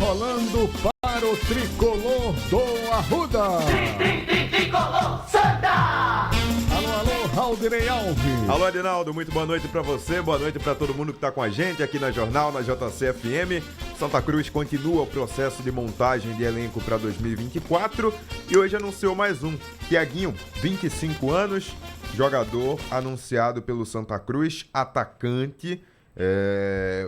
rolando para o tricolor do Arruda. Tricolor Santa! Alô, Rauldirei Alves. Alô, Adinaldo, muito boa noite pra você, boa noite pra todo mundo que tá com a gente aqui na Jornal, na JCFM. Santa Cruz continua o processo de montagem de elenco para 2024 e hoje anunciou mais um. Thiaguinho, 25 anos, jogador anunciado pelo Santa Cruz, atacante.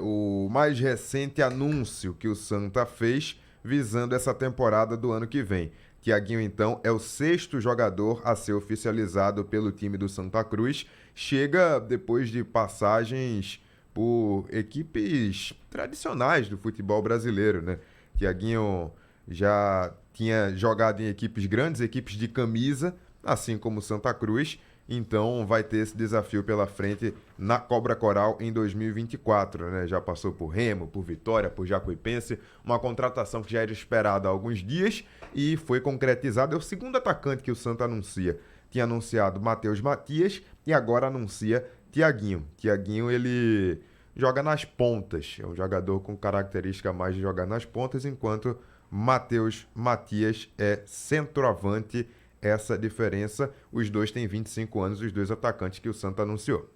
O mais recente anúncio que o Santa fez visando essa temporada do ano que vem. Thiaguinho, então, é o 6º jogador a ser oficializado pelo time do Santa Cruz. Chega depois de passagens por equipes tradicionais do futebol brasileiro, né? Thiaguinho já tinha jogado em equipes grandes, equipes de camisa, assim como o Santa Cruz. Então vai ter esse desafio pela frente na Cobra Coral em 2024, né? Já passou por Remo, por Vitória, por Jacuipense, uma contratação que já era esperada há alguns dias e foi concretizada. É o segundo atacante que o Santa anuncia. Tinha anunciado Matheus Matias e agora anuncia Thiaguinho. Thiaguinho, ele joga nas pontas, é um jogador com característica mais de jogar nas pontas, enquanto Matheus Matias é centroavante. Essa diferença, os dois têm 25 anos, os dois atacantes que o Santa anunciou.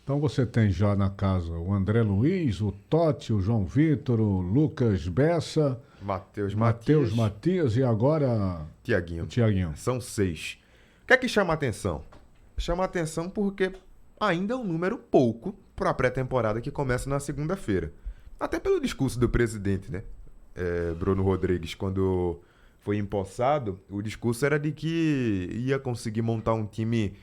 Então você tem já na casa o André Luiz, o Totti, o João Vitor, o Lucas Bessa, Matheus Matias e agora Thiaguinho. São 6. O que é que chama a atenção? Chama a atenção porque ainda é um número pouco para a pré-temporada que começa na segunda-feira. Até pelo discurso do presidente, né? Bruno Rodrigues, quando foi empossado, o discurso era de que ia conseguir montar um time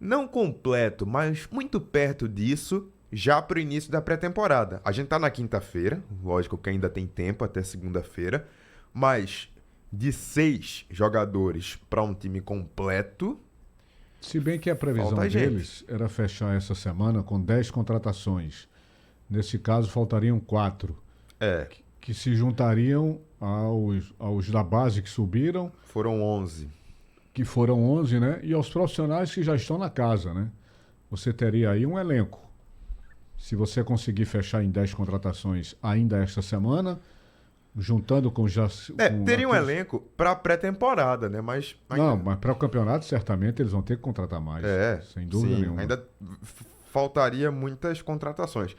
não completo, mas muito perto disso, já para o início da pré-temporada. A gente tá na quinta-feira, lógico que ainda tem tempo até segunda-feira, mas de 6 jogadores para um time completo. Se bem que a previsão deles era fechar essa semana com 10 contratações. Nesse caso, faltariam 4. Que se juntariam aos da base que subiram. Foram 11. Que foram 11, né? E aos profissionais que já estão na casa, né? Você teria aí um elenco. Se você conseguir fechar em 10 contratações ainda esta semana, juntando com já... teria um elenco para pré-temporada, né? Mas para o campeonato, certamente, eles vão ter que contratar mais. Sem dúvida nenhuma. Ainda faltaria muitas contratações.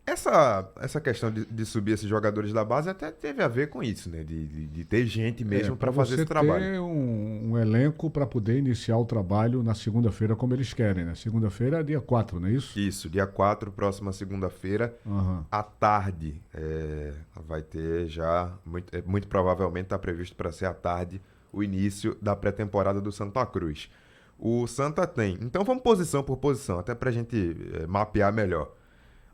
Essa questão de subir esses jogadores da base até teve a ver com isso, né? De ter gente mesmo para fazer esse trabalho. Ter um elenco para poder iniciar o trabalho na segunda-feira como eles querem, né? Segunda-feira é dia 4, não é isso? Isso, dia 4, próxima segunda-feira, à tarde. Vai ter já, muito provavelmente está previsto para ser à tarde, o início da pré-temporada do Santa Cruz. O Santa tem. Então vamos posição por posição, até para a gente mapear melhor.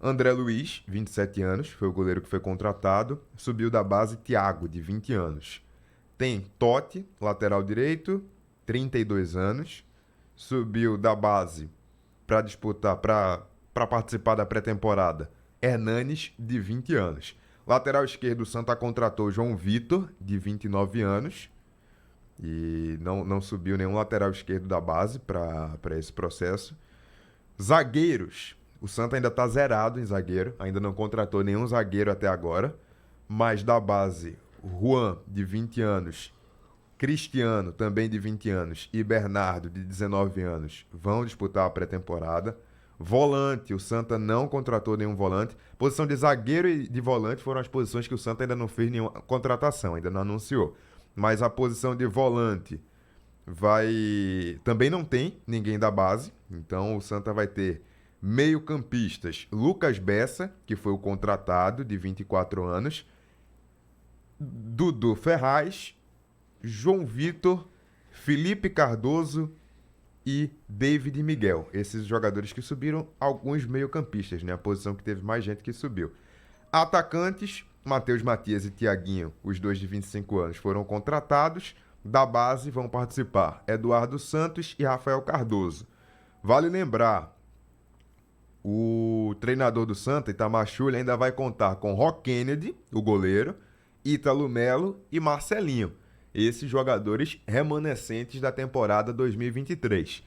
André Luiz, 27 anos, foi o goleiro que foi contratado. Subiu da base Thiago, de 20 anos. Tem Totti, lateral direito, 32 anos. Subiu da base para disputar, para participar da pré-temporada, Hernanes, de 20 anos. Lateral esquerdo, o Santa contratou João Vitor, de 29 anos. E não subiu nenhum lateral esquerdo da base para esse processo. Zagueiros. O Santa ainda está zerado em zagueiro, ainda não contratou nenhum zagueiro até agora, mas da base, Juan, de 20 anos, Cristiano, também de 20 anos, e Bernardo, de 19 anos, vão disputar a pré-temporada. Volante, o Santa não contratou nenhum volante. Posição de zagueiro e de volante foram as posições que o Santa ainda não fez nenhuma contratação, ainda não anunciou. Mas a posição de volante também não tem ninguém da base, então o Santa vai ter meio-campistas, Lucas Bessa, que foi o contratado, de 24 anos, Dudu Ferraz, João Vitor, Felipe Cardoso e David Miguel. Esses jogadores que subiram, alguns meio-campistas, né? A posição que teve mais gente que subiu. Atacantes, Matheus Matias e Thiaguinho, os dois de 25 anos, foram contratados. Da base vão participar Eduardo Santos e Rafael Cardoso. Vale lembrar, o treinador do Santa, Itamar Schulli, ainda vai contar com Rock Kennedy, o goleiro, Ítalo Melo e Marcelinho. Esses jogadores remanescentes da temporada 2023.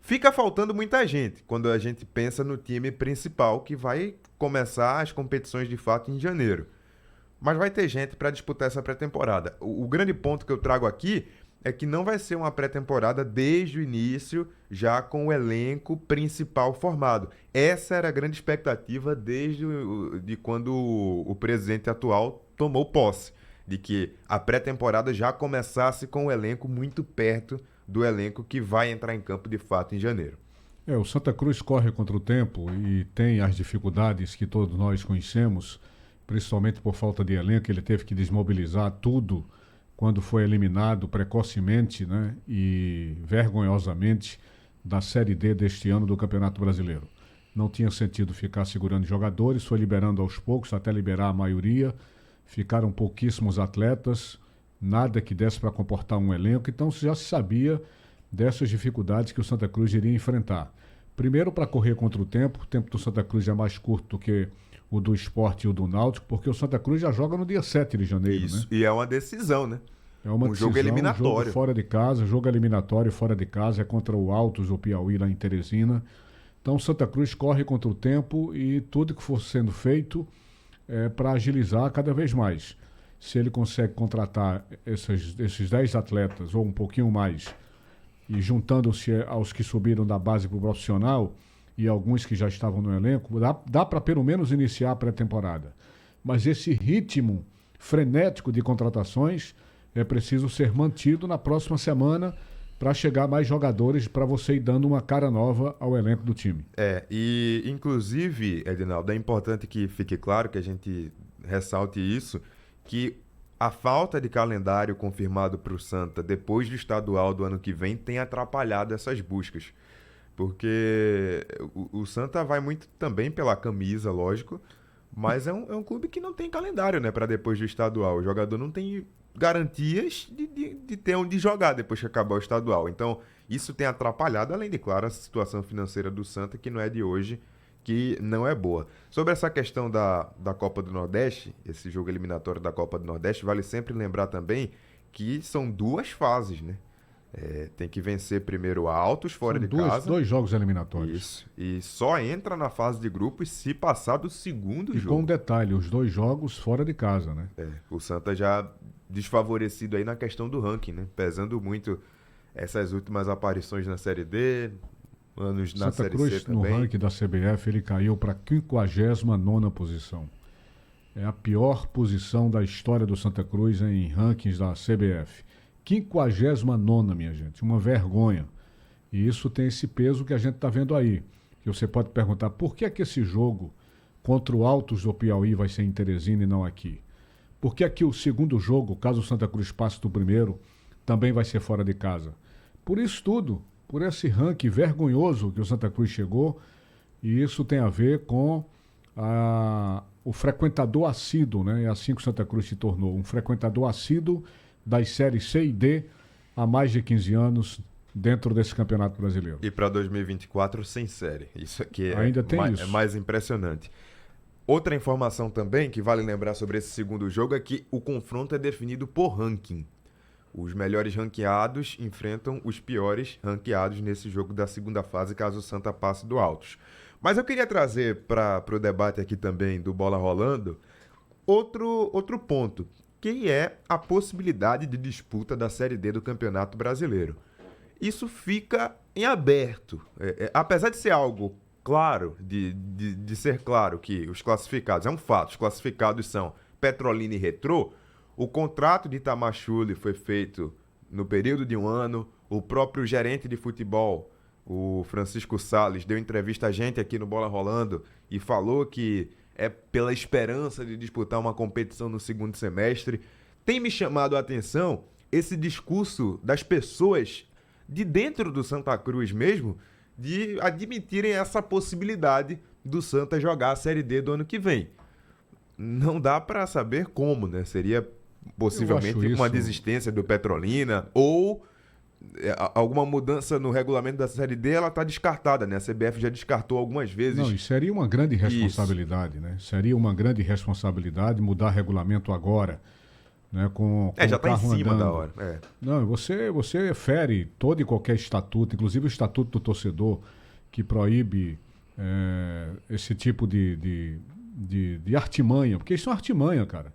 Fica faltando muita gente quando a gente pensa no time principal, que vai começar as competições de fato em janeiro. mas vai ter gente para disputar essa pré-temporada. O grande ponto que eu trago aqui é que não vai ser uma pré-temporada desde o início, já com o elenco principal formado. Essa era a grande expectativa de quando o presidente atual tomou posse, de que a pré-temporada já começasse com o elenco muito perto do elenco que vai entrar em campo de fato em janeiro. O Santa Cruz corre contra o tempo e tem as dificuldades que todos nós conhecemos, principalmente por falta de elenco. Ele teve que desmobilizar tudo quando foi eliminado precocemente, né, e vergonhosamente da Série D deste ano do Campeonato Brasileiro. Não tinha sentido ficar segurando jogadores, foi liberando aos poucos até liberar a maioria. Ficaram pouquíssimos atletas, nada que desse para comportar um elenco, então já se sabia dessas dificuldades que o Santa Cruz iria enfrentar. Primeiro, para correr contra o tempo do Santa Cruz é mais curto do que o do Sport e o do Náutico, porque o Santa Cruz já joga no dia 7 de janeiro. Isso, né? E é uma decisão, né? É uma decisão, jogo eliminatório. Jogo fora de casa, jogo eliminatório fora de casa, é contra o Altos do Piauí, lá em Teresina. Então, o Santa Cruz corre contra o tempo e tudo que for sendo feito é para agilizar cada vez mais. Se ele consegue contratar esses 10 atletas, ou um pouquinho mais, e juntando-se aos que subiram da base para o profissional, e alguns que já estavam no elenco, dá para pelo menos iniciar a pré-temporada. Mas esse ritmo frenético de contratações é preciso ser mantido na próxima semana para chegar mais jogadores, para você ir dando uma cara nova ao elenco do time. E inclusive, Edinaldo, é importante que fique claro, que a gente ressalte isso, que a falta de calendário confirmado para o Santa depois do estadual do ano que vem tem atrapalhado essas buscas. Porque o Santa vai muito também pela camisa, lógico, mas é um clube que não tem calendário, né, para depois do estadual. O jogador não tem garantias de ter onde jogar depois que acabar o estadual. Então, isso tem atrapalhado, além de, claro, a situação financeira do Santa, que não é de hoje, que não é boa. Sobre essa questão da Copa do Nordeste, esse jogo eliminatório da Copa do Nordeste, vale sempre lembrar também que são 2 fases, né? Tem que vencer primeiro Altos fora de casa. 2 jogos eliminatórios. Isso. E só entra na fase de grupos se passar do segundo jogo. E com um detalhe, os 2 jogos fora de casa, né? O Santa já desfavorecido aí na questão do ranking, né? Pesando muito essas últimas aparições na Série D, anos na Série C também. No ranking da CBF, ele caiu para a 59ª posição. É a pior posição da história do Santa Cruz em rankings da CBF. 59ª, minha gente, uma vergonha. E isso tem esse peso que a gente está vendo aí. Que você pode perguntar, por que é que esse jogo contra o Altos do Piauí vai ser em Teresina e não aqui? Por que é que o segundo jogo, caso o Santa Cruz passe do primeiro, também vai ser fora de casa? Por isso tudo, por esse ranking vergonhoso que o Santa Cruz chegou, e isso tem a ver com o frequentador assíduo, né? É assim que o Santa Cruz se tornou, um frequentador assíduo das séries C e D há mais de 15 anos dentro desse Campeonato Brasileiro. E para 2024 sem série. Isso aqui ainda tem é mais impressionante. Outra informação também que vale lembrar sobre esse segundo jogo é que o confronto é definido por ranking. Os melhores ranqueados enfrentam os piores ranqueados nesse jogo da segunda fase, caso o Santa passe do Altos. Mas eu queria trazer para o debate aqui também do Bola Rolando outro ponto, que é a possibilidade de disputa da Série D do Campeonato Brasileiro. Isso fica em aberto. Apesar de ser algo claro, de ser claro que os classificados, é um fato, os classificados são Petrolina e Retrô, o contrato de Itamar Schulli foi feito no período de um ano, o próprio gerente de futebol, o Francisco Salles, deu entrevista a gente aqui no Bola Rolando e falou que é pela esperança de disputar uma competição no segundo semestre. Tem me chamado a atenção esse discurso das pessoas de dentro do Santa Cruz mesmo, de admitirem essa possibilidade do Santa jogar a Série D do ano que vem. Não dá para saber como, né? Seria possivelmente uma desistência do Petrolina ou alguma mudança no regulamento da Série D, ela está descartada, né? A CBF já descartou algumas vezes. Não, e seria uma grande responsabilidade, né? Seria uma grande responsabilidade mudar regulamento agora, né? Com já está em cima da hora. Não, você fere todo e qualquer estatuto, inclusive o estatuto do torcedor, que proíbe esse tipo de artimanha, porque isso é uma artimanha, cara.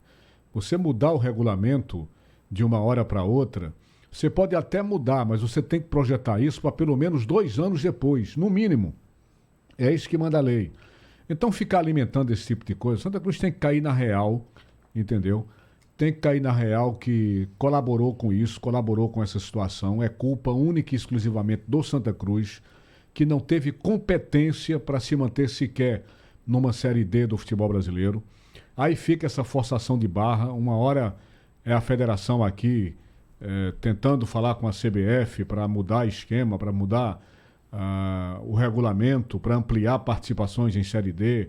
Você mudar o regulamento de uma hora para outra, você pode até mudar, mas você tem que projetar isso para pelo menos 2 anos depois, no mínimo. É isso que manda a lei. Então, ficar alimentando esse tipo de coisa, Santa Cruz tem que cair na real, entendeu? Tem que cair na real que colaborou com isso, colaborou com essa situação. É culpa única e exclusivamente do Santa Cruz, que não teve competência para se manter sequer numa Série D do futebol brasileiro. Aí fica essa forçação de barra. Uma hora é a federação aqui tentando falar com a CBF para mudar esquema, para mudar o regulamento, para ampliar participações em Série D.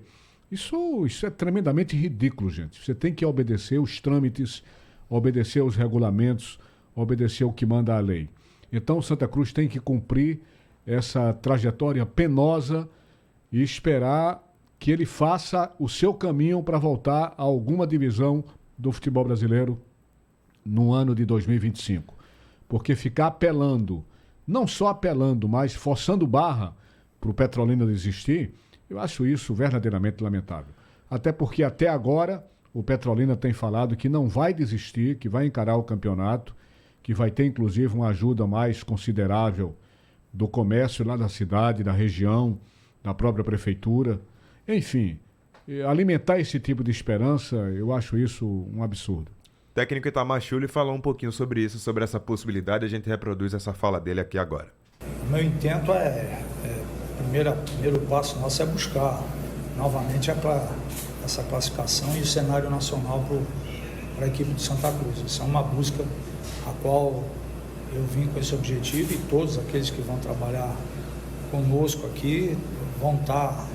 Isso é tremendamente ridículo, gente. Você tem que obedecer os trâmites, obedecer os regulamentos, obedecer o que manda a lei. Então, o Santa Cruz tem que cumprir essa trajetória penosa e esperar que ele faça o seu caminho para voltar a alguma divisão do futebol brasileiro no ano de 2025. Porque ficar apelando, não só apelando, mas forçando barra para o Petrolina desistir, eu acho isso verdadeiramente lamentável. Até porque até agora o Petrolina tem falado que não vai desistir, que vai encarar o campeonato, que vai ter inclusive uma ajuda mais considerável do comércio lá da cidade, da região, da própria prefeitura. Enfim, alimentar esse tipo de esperança, eu acho isso um absurdo. O técnico Itamar Schulli falou um pouquinho sobre isso, sobre essa possibilidade, a gente reproduz essa fala dele aqui agora. O meu intento primeiro passo nosso é buscar novamente essa classificação e o cenário nacional para a equipe de Santa Cruz. Isso é uma busca a qual eu vim com esse objetivo e todos aqueles que vão trabalhar conosco aqui vão estar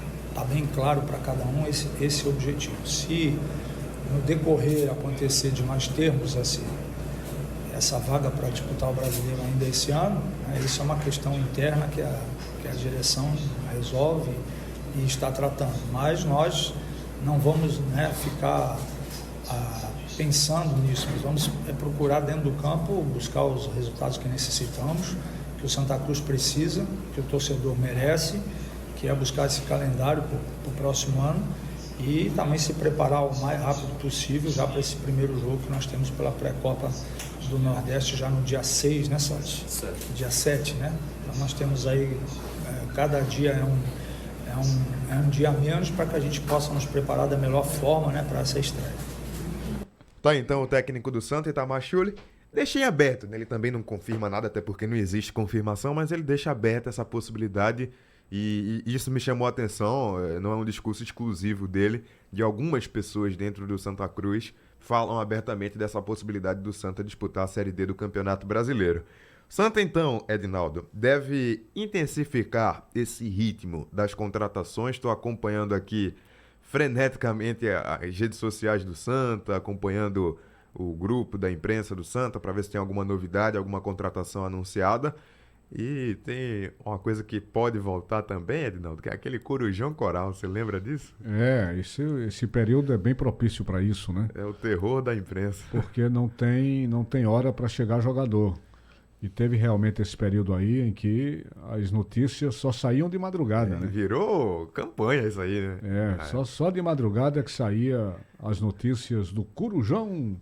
bem claro para cada um esse objetivo. Se no decorrer acontecer de nós termos essa vaga para disputar o Brasileiro ainda esse ano, isso é uma questão interna que a direção resolve e está tratando. Mas nós não vamos ficar pensando nisso, nós vamos procurar dentro do campo buscar os resultados que necessitamos, que o Santa Cruz precisa, que o torcedor merece, que é buscar esse calendário para o próximo ano e também se preparar o mais rápido possível já para esse primeiro jogo que nós temos pela pré-copa do Nordeste já no dia 6, né, Sérgio? Dia 7, né? Então nós temos aí, cada dia é um dia a menos para que a gente possa nos preparar da melhor forma, né, para essa estreia. Tá, então o técnico do Santa, Itamar Schulli, deixa em aberto, né? Ele também não confirma nada, até porque não existe confirmação, mas ele deixa aberta essa possibilidade e isso me chamou a atenção, não é um discurso exclusivo dele, de algumas pessoas dentro do Santa Cruz falam abertamente dessa possibilidade do Santa disputar a Série D do Campeonato Brasileiro. Santa, então, Edinaldo, deve intensificar esse ritmo das contratações. Estou acompanhando aqui freneticamente as redes sociais do Santa, acompanhando o grupo da imprensa do Santa para ver se tem alguma novidade, alguma contratação anunciada. E tem uma coisa que pode voltar também, Edinaldo, que é aquele Corujão Coral. Você lembra disso? Esse período é bem propício para isso, né? É o terror da imprensa. Porque não tem hora para chegar jogador. E teve realmente esse período aí em que as notícias só saíam de madrugada, né? Virou campanha isso aí, né? Só de madrugada é que saía as notícias do Corujão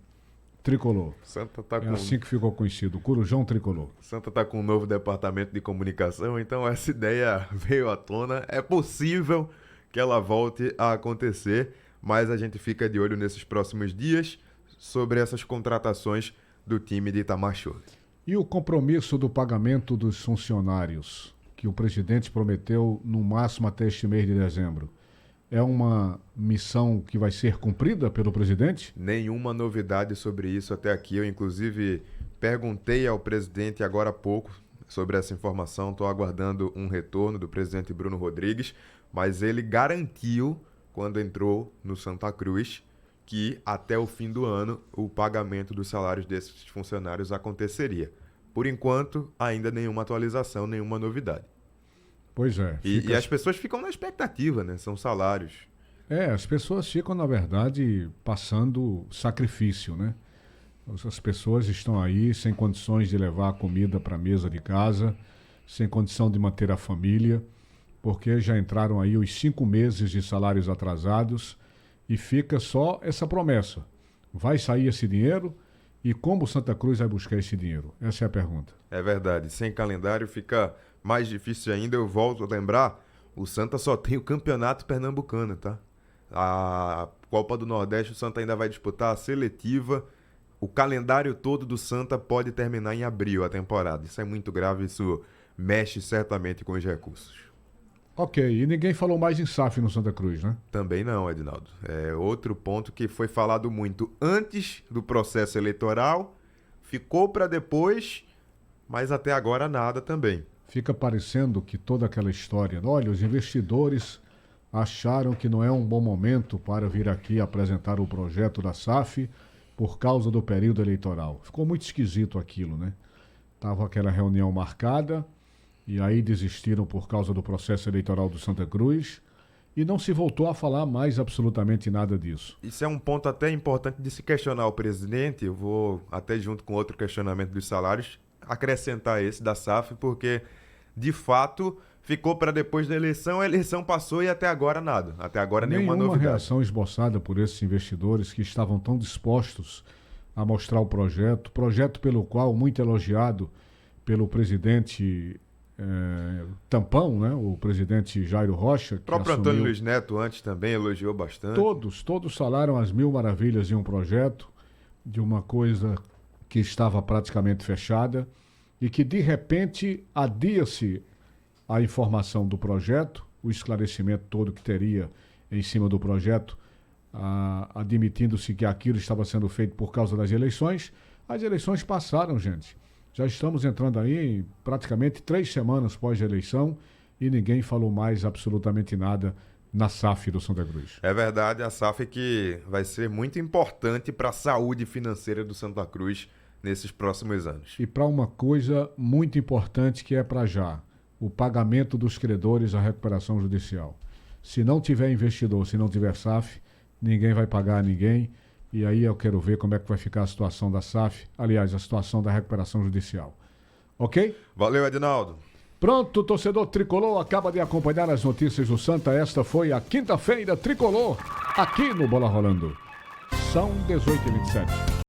Tricolor. Santa tá assim que ficou conhecido, o Corujão Tricolor. Santa tá com um novo departamento de comunicação, então essa ideia veio à tona. É possível que ela volte a acontecer, mas a gente fica de olho nesses próximos dias sobre essas contratações do time de Itamar Schulli. E o compromisso do pagamento dos funcionários, que o presidente prometeu no máximo até este mês de dezembro? É uma missão que vai ser cumprida pelo presidente? Nenhuma novidade sobre isso até aqui. Eu, inclusive, perguntei ao presidente agora há pouco sobre essa informação. Estou aguardando um retorno do presidente Bruno Rodrigues, mas ele garantiu, quando entrou no Santa Cruz, que até o fim do ano o pagamento dos salários desses funcionários aconteceria. Por enquanto, ainda nenhuma atualização, nenhuma novidade. Pois é. E as pessoas ficam na expectativa, né? São salários. As pessoas ficam, na verdade, passando sacrifício, né? As pessoas estão aí sem condições de levar a comida para a mesa de casa, sem condição de manter a família, porque já entraram aí os 5 meses de salários atrasados e fica só essa promessa. Vai sair esse dinheiro? E como o Santa Cruz vai buscar esse dinheiro? Essa é a pergunta. É verdade. Sem calendário fica mais difícil ainda. Eu volto a lembrar, o Santa só tem o Campeonato Pernambucano, tá? A Copa do Nordeste, o Santa ainda vai disputar a seletiva. O calendário todo do Santa pode terminar em abril a temporada. Isso é muito grave, isso mexe certamente com os recursos. Ok, e ninguém falou mais em SAF no Santa Cruz, né? Também não, Edinaldo. É outro ponto que foi falado muito antes do processo eleitoral, ficou para depois, mas até agora nada também. Fica parecendo que toda aquela história, olha, os investidores acharam que não é um bom momento para vir aqui apresentar o projeto da SAF por causa do período eleitoral. Ficou muito esquisito aquilo, né? Tava aquela reunião marcada e aí desistiram por causa do processo eleitoral do Santa Cruz e não se voltou a falar mais absolutamente nada disso. Isso é um ponto até importante de se questionar o presidente. Eu vou até junto com outro questionamento dos salários acrescentar esse da SAF, porque de fato ficou para depois da eleição, a eleição passou e até agora nada. Até agora nenhuma novidade. Nenhuma reação esboçada por esses investidores que estavam tão dispostos a mostrar o projeto pelo qual, muito elogiado pelo presidente Tampão, né? O presidente Jairo Rocha. O próprio Antônio Luiz Neto antes também elogiou bastante. Todos falaram as mil maravilhas de um projeto, de uma coisa que estava praticamente fechada e que de repente adia-se a informação do projeto, o esclarecimento todo que teria em cima do projeto, admitindo-se que aquilo estava sendo feito por causa das eleições. As eleições passaram, gente. Já estamos entrando aí em praticamente 3 semanas pós-eleição e ninguém falou mais absolutamente nada na SAF do Santa Cruz. É verdade, a SAF que vai ser muito importante para a saúde financeira do Santa Cruz nesses próximos anos. E para uma coisa muito importante que é para já, o pagamento dos credores à recuperação judicial. Se não tiver investidor, se não tiver SAF, ninguém vai pagar a ninguém. E aí eu quero ver como é que vai ficar a situação da SAF, aliás, a situação da recuperação judicial. Ok? Valeu, Edinaldo. Pronto, torcedor tricolor, acaba de acompanhar as notícias do Santa. Esta foi a quinta-feira tricolor, aqui no Bola Rolando. São 18h27.